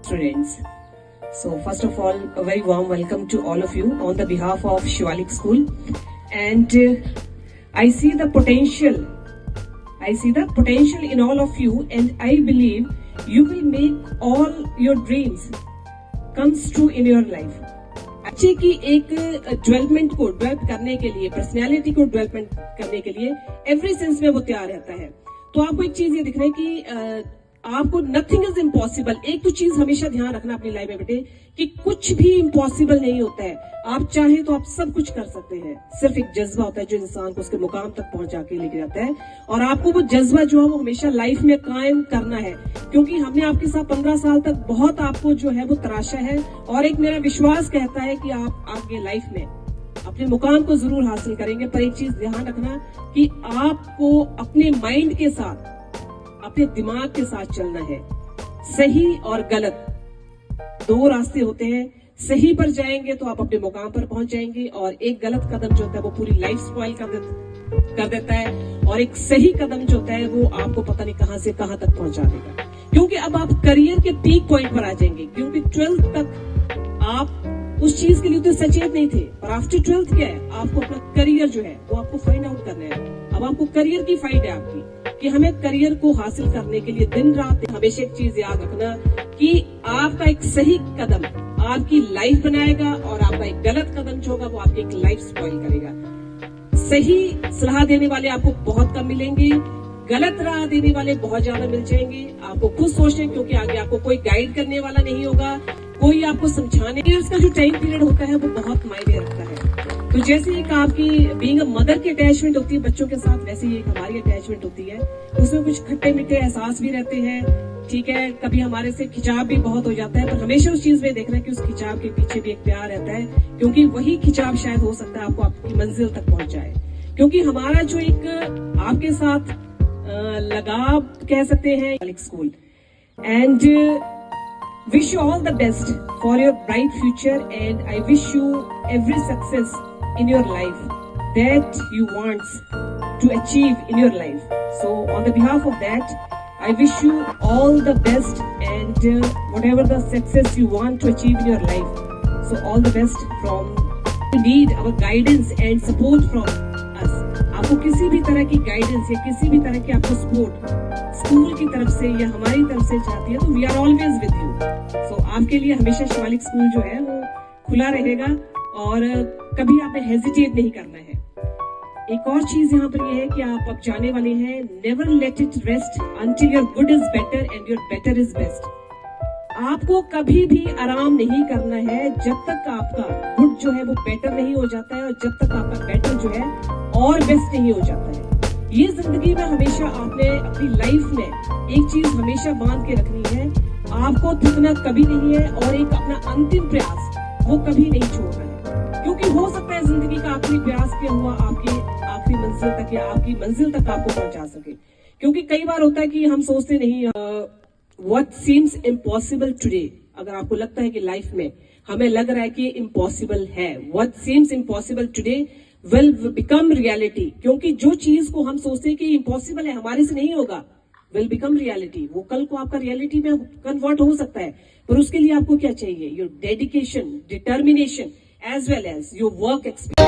students. So first of all, a very warm welcome to all of you on the behalf of Shivalik School. And I see the potential in all of you, and I believe you will make all your dreams comes true in your life. बच्चे की एक development को develop करने के लिए, personality को development करने के लिए एवरी सेंस में वो तैयार रहता है। तो आपको एक चीज ये दिख रहा है कि आपको नथिंग इज इम्पॉसिबल। एक तो चीज हमेशा ध्यान रखना अपनी लाइफ में बेटे कि कुछ भी इम्पॉसिबल नहीं होता है। आप चाहे तो आप सब कुछ कर सकते हैं। सिर्फ एक जज्बा होता है जो इंसान को उसके मुकाम तक पहुंचा के लेके जाता है, और आपको वो जज्बा जो है वो हमेशा लाइफ में कायम करना है। क्योंकि हमने आपके साथ 15 साल तक बहुत आपको जो है वो तराशा है, और एक मेरा विश्वास कहता है कि आप आगे लाइफ में अपने मुकाम को जरूर हासिल करेंगे। पर एक चीज ध्यान रखना कि आपको अपने माइंड के साथ, अपने दिमाग के साथ चलना है। सही और गलत दो रास्ते होते हैं। सही पर जाएंगे तो आप अपने मुकाम पर पहुंच जाएंगे, और एक गलत कदम जो होता है वो पूरी लाइफ स्पॉइल कर देता है, और एक सही कदम जो होता है वो आपको पता नहीं कहां से कहां तक पहुंचा देगा। क्योंकि अब आप करियर के पीक पॉइंट पर आ जाएंगे। क्योंकि 12th तक आप उस चीज के लिए तो सचेत नहीं थे, और आफ्टर 12th क्या है, आपको अपना करियर जो है वो आपको फाइंड आउट करना है। अब आपको करियर की फाइट है आपकी कि हमें करियर को हासिल करने के लिए दिन रात हमेशा एक चीज याद रखना कि आपका एक सही कदम आपकी लाइफ बनाएगा, और आपका एक गलत कदम जो होगा वो आपकी एक लाइफ स्पॉइल करेगा। सही सलाह देने वाले आपको बहुत कम मिलेंगे, गलत राह देने वाले बहुत ज्यादा मिल जाएंगे। आपको खुद सोचना, क्योंकि आगे आपको कोई गाइड करने वाला नहीं होगा, कोई आपको समझाने के उसका जो टाइम पीरियड होता है वो बहुत मायने रखता है। तो जैसे एक आपकी बीइंग अ मदर की अटैचमेंट होती है बच्चों के साथ, वैसे ही एक हमारी अटैचमेंट होती है। उसमें कुछ खट्टे मीठे एहसास भी रहते हैं, ठीक है, कभी हमारे से खिंचाव भी बहुत हो जाता है, पर हमेशा उस चीज में देखना कि उस खिंचाव के पीछे भी एक प्यार रहता है, क्योंकि वही खिंचाव शायद हो सकता है आपको आपकी मंजिल तक पहुंच जाए। क्योंकि हमारा जो एक आपके साथ लगाव कह सकते हैं school, and wish you all the best for your bright future, and I wish you every success in your life that you want to achieve in your life. So on the behalf of that, I wish you all the best, and whatever the success you want to achieve in your life. So all the best from, you need our guidance and support from us. आपको किसी भी तरह की guidance या किसी भी तरह की आपको सपोर्ट स्कूल की तरफ से या हमारी तरफ से चाहती है तो we are always with you. So आपके लिए हमेशा शिवालिक स्कूल जो है वो खुला रहेगा, और कभी आपने हेजिटेट नहीं करना है। एक और चीज यहाँ पर ये है कि आप अब जाने वाले हैं, never let it rest until your good is better and your better is best. आपको कभी भी आराम नहीं करना है जब तक आपका गुड जो है वो बेटर नहीं हो जाता है, और जब तक आपका बेटर जो है और बेस्ट नहीं हो जाता है। ये जिंदगी में हमेशा आपने अपनी लाइफ में एक चीज हमेशा बांध के रखनी है, आपको थकना कभी नहीं है, और एक अपना अंतिम प्रयास वो कभी नहीं छोड़ना है। क्योंकि हो सकता है जिंदगी का आखिरी प्रयास क्या हुआ आपके आखिरी मंजिल तक या आपकी मंजिल तक आपको पहुंचा सके। क्योंकि कई बार होता है कि हम सोचते नहीं, व्हाट सीम्स इम्पॉसिबल टुडे, अगर आपको लगता है कि लाइफ में हमें लग रहा है कि इम्पॉसिबल है, what seems impossible today will become reality. क्योंकि जो चीज को हम सोचते हैं कि इम्पॉसिबल है, हमारे से नहीं होगा, विल बिकम रियलिटी, वो कल को आपका रियलिटी में कन्वर्ट हो सकता है। पर उसके लिए आपको क्या चाहिए? Your dedication, determination, as well as your work experience.